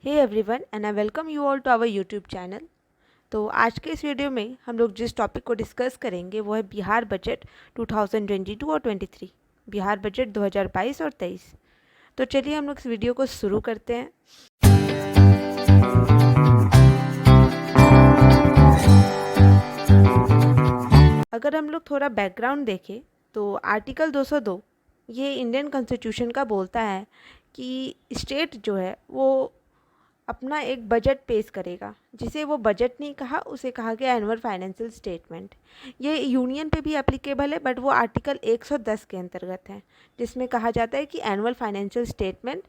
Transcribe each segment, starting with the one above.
Hey everyone and I welcome you all to our YouTube channel. तो आज के इस वीडियो में हम लोग जिस टॉपिक को डिस्कस करेंगे वो है बिहार बजट 2022 और 23, बिहार बजट 2022 और 23। तो चलिए हम लोग इस वीडियो को शुरू करते हैं। अगर हम लोग थोड़ा बैकग्राउंड देखें तो आर्टिकल 202 ये इंडियन कॉन्स्टिट्यूशन का बोलता है कि स्टेट जो है वो अपना एक बजट पेश करेगा, जिसे वो बजट नहीं कहा, उसे कहा गया एनुअल फाइनेंशियल स्टेटमेंट। ये यूनियन पे भी एप्लीकेबल है, बट वो आर्टिकल 110 के अंतर्गत है, जिसमें कहा जाता है कि एनुअल फाइनेंशियल स्टेटमेंट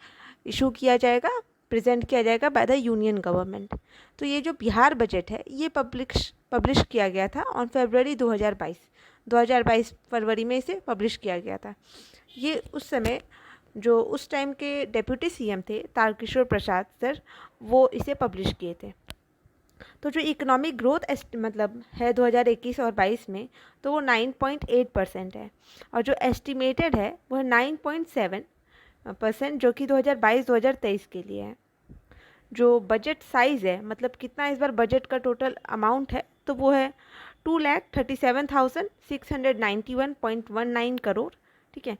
इशू किया जाएगा, प्रेजेंट किया जाएगा बाय द यूनियन गवर्नमेंट। तो ये जो बिहार बजट है ये पब्लिश किया गया था ऑन फरवरी 2022 फरवरी में इसे पब्लिश किया गया था। ये उस समय जो उस टाइम के डेप्यूटी सीएम थे तारकिशोर प्रसाद सर, वो इसे पब्लिश किए थे। तो जो इकोनॉमिक ग्रोथ मतलब है 2021 और 22 में, तो वो 9.8% है, और जो एस्टिमेटेड है वो है 9.7%, जो कि 2022-2023 के लिए है। जो बजट साइज़ है, मतलब कितना इस बार बजट का टोटल अमाउंट है, तो वो है 2,37,691.19 करोड़। ठीक है,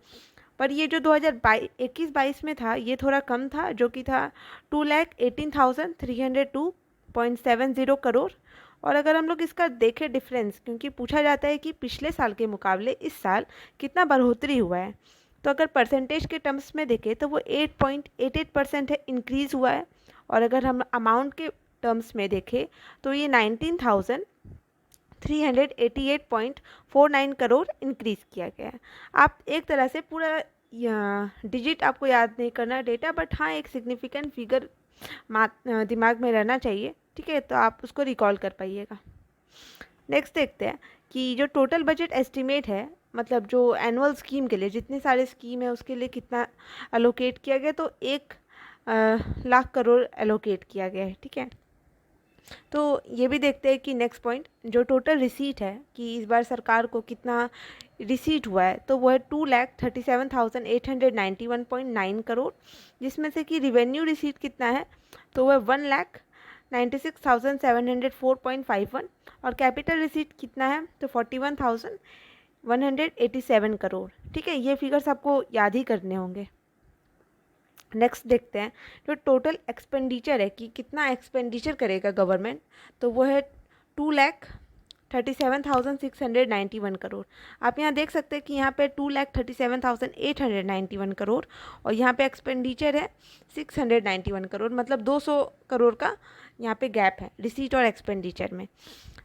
पर ये जो 2021-22 में था ये थोड़ा कम था, जो कि था 2,18,302.70 करोड़। और अगर हम लोग इसका देखें डिफरेंस, क्योंकि पूछा जाता है कि पिछले साल के मुकाबले इस साल कितना बढ़ोतरी हुआ है, तो अगर परसेंटेज के टर्म्स में देखें तो वो 8.88% है, इंक्रीज़ हुआ है। और अगर हम अमाउंट के टर्म्स में देखें तो ये 19,388.49 करोड़ इंक्रीज़ किया गया है। आप एक तरह से पूरा डिजिट आपको याद नहीं करना डेटा, बट हाँ एक सिग्निफिकेंट फिगर दिमाग में रहना चाहिए। ठीक है, तो आप उसको रिकॉल कर पाइएगा। नेक्स्ट देखते हैं कि जो टोटल बजट एस्टिमेट है, मतलब जो एनुअल स्कीम के लिए जितने सारे स्कीम है उसके लिए कितना अलोकेट किया गया, तो 1 लाख करोड़ एलोकेट किया गया है। ठीक है, तो ये भी देखते हैं कि नेक्स्ट पॉइंट जो टोटल रिसीट है कि इस बार सरकार को कितना रिसीट हुआ है, तो वो है 2,37,891.9 करोड़, जिसमें से कि रिवेन्यू रिसीट कितना है, तो वह 1,96,704.51, और कैपिटल रिसीट कितना है, तो 41,187 करोड़। ठीक है, ये फिगर्स आपको याद ही करने होंगे। नेक्स्ट देखते हैं जो टोटल एक्सपेंडिचर है कि कितना एक्सपेंडिचर करेगा गवर्नमेंट, तो वो है 2,37,691 करोड़। आप यहाँ देख सकते हैं कि यहाँ पे 2,37,891 करोड़, और यहाँ पे एक्सपेंडिचर है 691 करोड़, मतलब 200 करोड़ का यहाँ पे गैप है रिसीट और एक्सपेंडिचर में।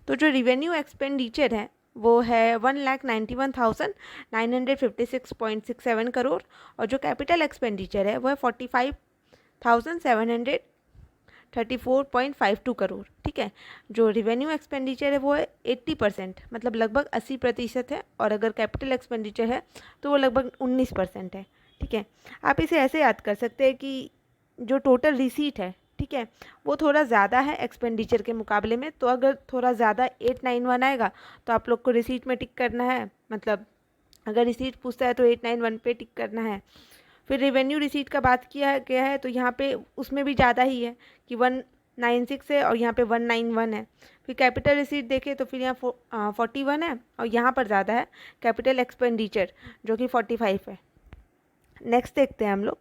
तो जो रिवेन्यू एक्सपेंडिचर है वो है 1,91,956.67 करोड़, और जो कैपिटल एक्सपेंडिचर है वो है 45,734.52 करोड़। ठीक है, जो रिवेन्यू एक्सपेंडिचर है वो है 80%, मतलब लगभग 80% है, और अगर कैपिटल एक्सपेंडिचर है तो वो लगभग 19% है। ठीक है, आप इसे ऐसे याद कर सकते हैं कि जो टोटल रिसीट है, ठीक है, वो थोड़ा ज़्यादा है एक्सपेंडिचर के मुकाबले में। तो अगर थोड़ा ज़्यादा 891 आएगा तो आप लोग को रिसीट में टिक करना है, मतलब अगर रिसीट पूछता है तो 891 पे टिक करना है। फिर रेवेन्यू रिसीट का बात किया गया है, तो यहाँ पे उसमें भी ज़्यादा ही है कि 196 है, और यहाँ पे 191 है। फिर कैपिटल रिसीट देखें तो फिर यहाँ 41 है, और यहाँ पर ज़्यादा है कैपिटल एक्सपेंडिचर जो कि 45 है। नेक्स्ट देखते हैं हम लोग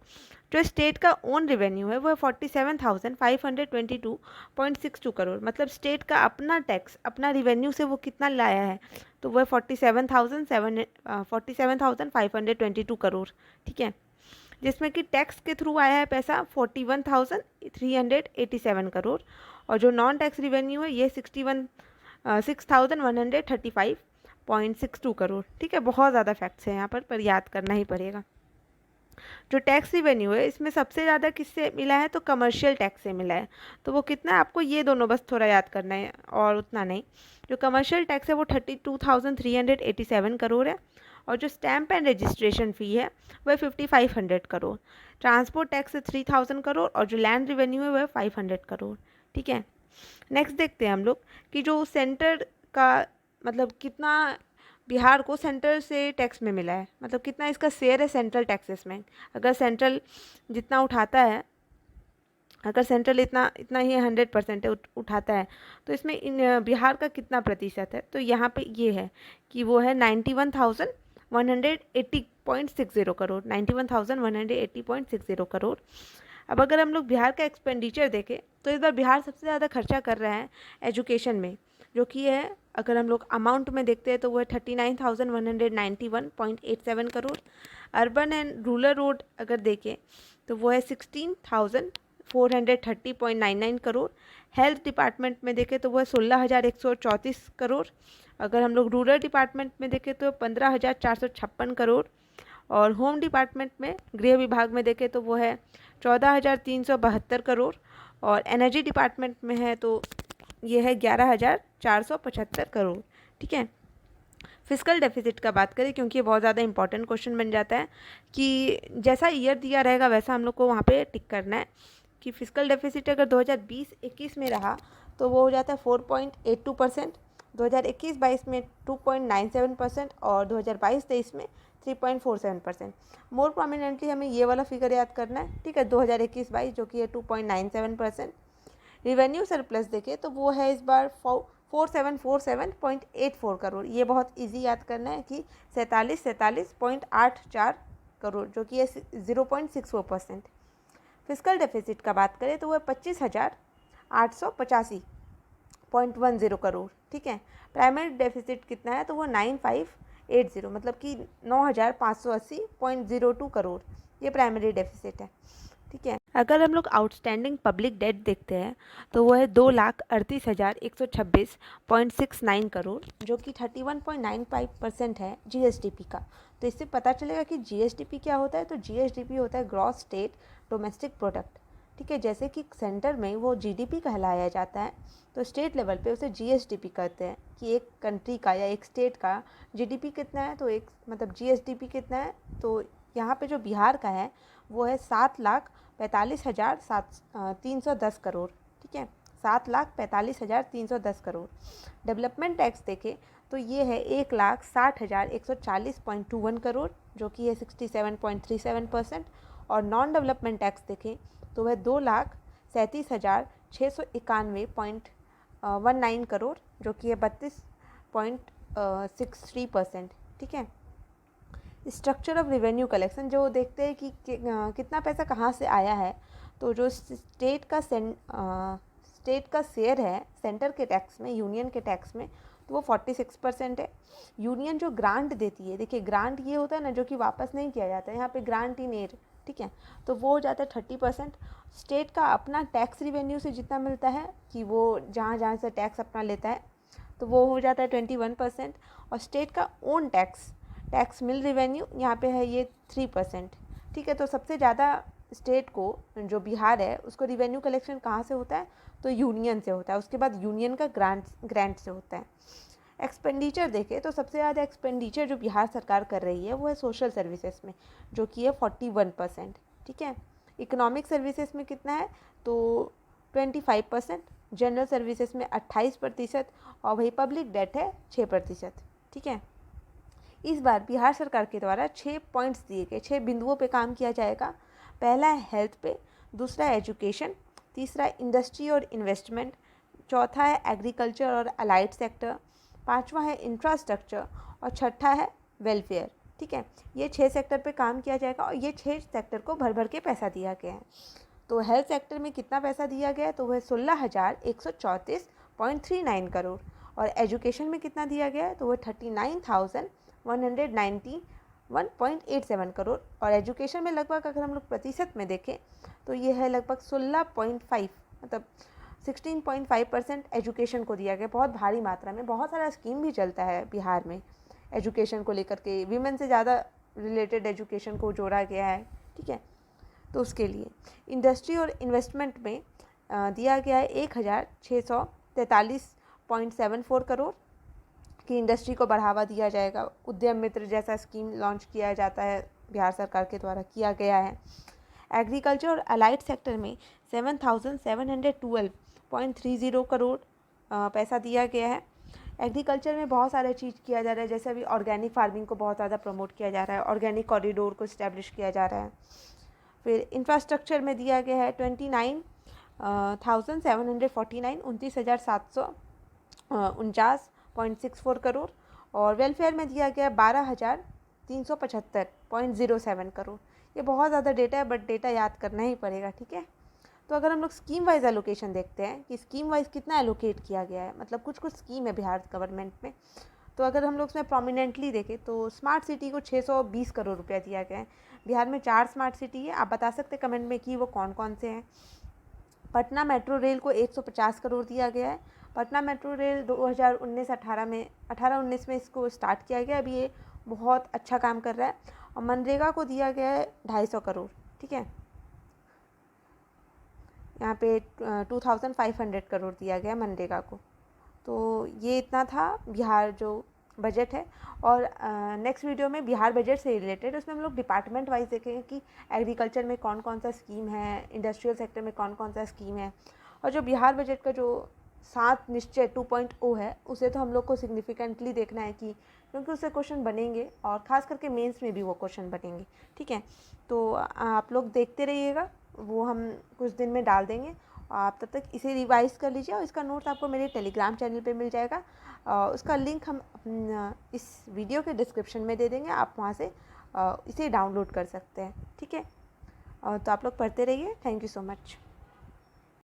जो स्टेट का ओन रेवेन्यू है वो है 47,522.62 करोड़, मतलब स्टेट का अपना टैक्स, अपना रेवेन्यू से वो कितना लाया है, तो वो है 47,522 करोड़। ठीक है, जिसमें कि टैक्स के थ्रू आया है पैसा 41,387 करोड़, और जो नॉन टैक्स रेवेन्यू है ये 6,135.62 करोड़। ठीक है, बहुत ज़्यादा फैक्ट्स हैं यहाँ पर याद करना ही पड़ेगा। जो टैक्स रिवेन्यू है इसमें सबसे ज़्यादा किससे मिला है, तो कमर्शियल टैक्स से मिला है। तो वो कितना है, आपको ये दोनों बस थोड़ा याद करना है और उतना नहीं। जो कमर्शियल टैक्स है वो 32,387 करोड़ है, और जो स्टैम्प एंड रजिस्ट्रेशन फ़ी है वह 5,500 करोड़। ट्रांसपोर्ट टैक्स है 3,000 करोड़, और जो लैंड रिवेन्यू है वह 500 करोड़। ठीक है, नेक्स्ट देखते हैं हम लोग कि जो सेंटर का मतलब कितना बिहार को सेंटर से टैक्स में मिला है, मतलब कितना इसका शेयर है सेंट्रल टैक्सेस में। अगर सेंट्रल जितना उठाता है अगर सेंट्रल इतना इतना ही 100% उठाता है तो इसमें बिहार का कितना प्रतिशत है, तो यहाँ पे ये है कि वो है 91,180.60 करोड़, 91,180.60 करोड़। अब अगर हम लोग बिहार का एक्सपेंडिचर देखें तो इस बार बिहार सबसे ज़्यादा खर्चा कर रहा है एजुकेशन में, जो कि है, अगर हम लोग अमाउंट में देखते हैं तो वो है 39,191.87 crore. Urban and rural road अगर देखें तो वो है 16,430.99 करोड़। हेल्थ डिपार्टमेंट में देखें तो वो है 16,134 करोड़। अगर हम लोग रूरल डिपार्टमेंट में देखें तो 15,456 करोड़। और होम डिपार्टमेंट में, गृह विभाग में देखें तो वो है 14,372 करोड़। और एनर्जी डिपार्टमेंट में है तो ये है 11,475 करोड़। ठीक है। फिजिकल डेफिसिट का बात करें, क्योंकि ये बहुत ज़्यादा इंपॉर्टेंट क्वेश्चन बन जाता है कि जैसा ईयर दिया रहेगा वैसा हम लोग को वहाँ पे टिक करना है कि फिजिकल डेफिसिट अगर 2020-21 में रहा तो वो हो जाता है 4.82%, 2021-22 में 2.97% और 2022-23 में 3.47%। मोर प्रोमिनेंटली हमें ये वाला फिगर याद करना है। ठीक है, 2021-22 जो कि है 2.97%। रिवेन्यू सरप्लस देखें तो वो है इस बार 4747.84 करोड़। ये बहुत इजी याद करना है कि 47,47.84 करोड़, जो कि है 0.64%। फिजिकल डेफिसिट का बात करें तो वह 25,885.10 करोड़। ठीक है। प्राइमरी डेफिसिट कितना है तो वो 9580, मतलब कि 9,580.02 करोड़, ये प्राइमरी डेफिसिट है। ठीक है। अगर हम लोग आउटस्टैंडिंग पब्लिक डेट देखते हैं तो वो है 2,38,126.69 करोड़, जो कि 31.95% है जीएसडीपी का। तो इससे पता चलेगा कि जीएसडीपी क्या होता है। तो जीएसडीपी होता है ग्रॉस स्टेट डोमेस्टिक प्रोडक्ट। ठीक है, जैसे कि सेंटर में वो जीडीपी कहलाया जाता है, तो स्टेट लेवल पे उसे जीएसडीपी कहते हैं कि एक कंट्री का या एक स्टेट का जीडीपी कितना है, तो एक मतलब जीएसडीपी कितना है। तो यहाँ पे जो बिहार का है वो है 7,45,310 करोड़। ठीक है, 7,45,310 करोड़। डेवलपमेंट टैक्स देखें तो ये है 1,60,140.21 करोड़, जो कि है 67.37%। और नॉन डेवलपमेंट टैक्स देखें तो वह 2,37,691.19 करोड़, जो कि है 32.63%। ठीक है। स्ट्रक्चर ऑफ रेवेन्यू कलेक्शन जो देखते हैं कि कितना पैसा कहाँ से आया है, तो जो स्टेट का शेयर है सेंटर के टैक्स में, यूनियन के टैक्स में, तो वो 46% है। यूनियन जो ग्रांट देती है, देखिए ग्रांट ये होता है ना जो कि वापस नहीं किया जाता है, यहाँ पे ग्रांट इन एयर। ठीक है, तो वो हो जाता है 30%। स्टेट का अपना टैक्स रिवेन्यू से जितना मिलता है कि वो जहाँ जहाँ से टैक्स अपना लेता है, तो वो हो जाता है 21%। और स्टेट का ओन टैक्स मिल रिवेन्यू यहाँ पे है ये 3%। ठीक है, तो सबसे ज़्यादा स्टेट को, जो बिहार है, उसको रिवेन्यू कलेक्शन कहाँ से होता है, तो यूनियन से होता है। उसके बाद यूनियन का ग्रांट से होता है। एक्सपेंडिचर देखें तो सबसे ज़्यादा एक्सपेंडिचर जो बिहार सरकार कर रही है वो है सोशल सर्विसेज में, जो कि है 41%। ठीक है। इकोनॉमिक सर्विसेज में कितना है तो 25%, जनरल सर्विसेज में 28% और वही पब्लिक डेट है 6%। ठीक है। इस बार बिहार सरकार के द्वारा 6 पॉइंट्स दिए गए, 6 बिंदुओं पे काम किया जाएगा। पहला है हेल्थ पे, दूसरा है एजुकेशन, तीसरा इंडस्ट्री और इन्वेस्टमेंट, चौथा है एग्रीकल्चर और अलाइड सेक्टर, पांचवा है इंफ्रास्ट्रक्चर और छठा है वेलफेयर। ठीक है, ये 6 सेक्टर पे काम किया जाएगा और ये 6 सेक्टर को भर भर के पैसा दिया गया है। तो हेल्थ सेक्टर में कितना पैसा दिया गया है तो वह 16,134.39 करोड़। और एजुकेशन में कितना दिया गया है तो वह 39,191.87 करोड़। और एजुकेशन में लगभग अगर हम लोग प्रतिशत में देखें तो ये है लगभग 16.5, मतलब 16.5% एजुकेशन को दिया गया। बहुत भारी मात्रा में, बहुत सारा स्कीम भी चलता है बिहार में एजुकेशन को लेकर के, वीमेन से ज़्यादा रिलेटेड एजुकेशन को जोड़ा गया है। ठीक है, तो उसके लिए इंडस्ट्री और इन्वेस्टमेंट में दिया गया है 1,643.74 करोड़ की इंडस्ट्री को बढ़ावा दिया जाएगा। उद्यम मित्र जैसा स्कीम लॉन्च किया जाता है, बिहार सरकार के द्वारा किया गया है। एग्रीकल्चर और अलाइड सेक्टर में 7,712.30 करोड़ पैसा दिया गया है। एग्रीकल्चर में बहुत सारे चीज़ किया जा रहा है, जैसे अभी ऑर्गेनिक फार्मिंग को बहुत ज़्यादा प्रमोट किया जा रहा है, ऑर्गेनिक कॉरिडोर को इस्टेब्लिश किया जा रहा है। फिर इंफ्रास्ट्रक्चर में दिया गया है 1749 29,749.64 करोड़, और वेलफेयर में दिया गया 12,375.07 करोड़। ये बहुत ज़्यादा डेटा है, बट डेटा याद करना ही पड़ेगा, ठीक है। तो अगर हम लोग स्कीम वाइज एलोकेशन देखते हैं कि स्कीम वाइज कितना एलोकेट किया गया है, मतलब कुछ कुछ स्कीम है बिहार गवर्नमेंट में, तो अगर हम लोग उसमें प्रोमिनेंटली देखें तो स्मार्ट सिटी को 620 करोड़ रुपया दिया गया है। बिहार में 4 स्मार्ट सिटी है, आप बता सकते हैं कमेंट में कि वो कौन कौन से हैं। पटना मेट्रो रेल को 150 करोड़ दिया गया है। पटना मेट्रो रेल 2019 में इसको स्टार्ट किया गया, अभी ये बहुत अच्छा काम कर रहा है। और मनरेगा को दिया गया है 250 करोड़, ठीक है। यहाँ पे 2500 करोड़ दिया गया मनरेगा को। तो ये इतना था बिहार जो बजट है। और नेक्स्ट वीडियो में बिहार बजट से रिलेटेड, उसमें हम लोग डिपार्टमेंट वाइज देखेंगे कि एग्रीकल्चर में कौन कौन सा स्कीम है, इंडस्ट्रियल सेक्टर में कौन कौन सा स्कीम है। और जो बिहार बजट का जो 7 निश्चय 2.0 है, उसे तो हम लोग को सिग्निफिकेंटली देखना है कि क्योंकि उससे क्वेश्चन बनेंगे, और ख़ास करके मेंस में भी वो क्वेश्चन बनेंगे, ठीक है। तो आप लोग देखते रहिएगा, वो हम कुछ दिन में डाल देंगे। आप तब तक इसे रिवाइज़ कर लीजिए, और इसका नोट्स आपको मेरे टेलीग्राम चैनल पे मिल जाएगा। उसका लिंक हम इस वीडियो के डिस्क्रिप्शन में दे देंगे, आप वहाँ से इसे डाउनलोड कर सकते हैं, ठीक है। तो आप लोग पढ़ते रहिए। Thank you so much.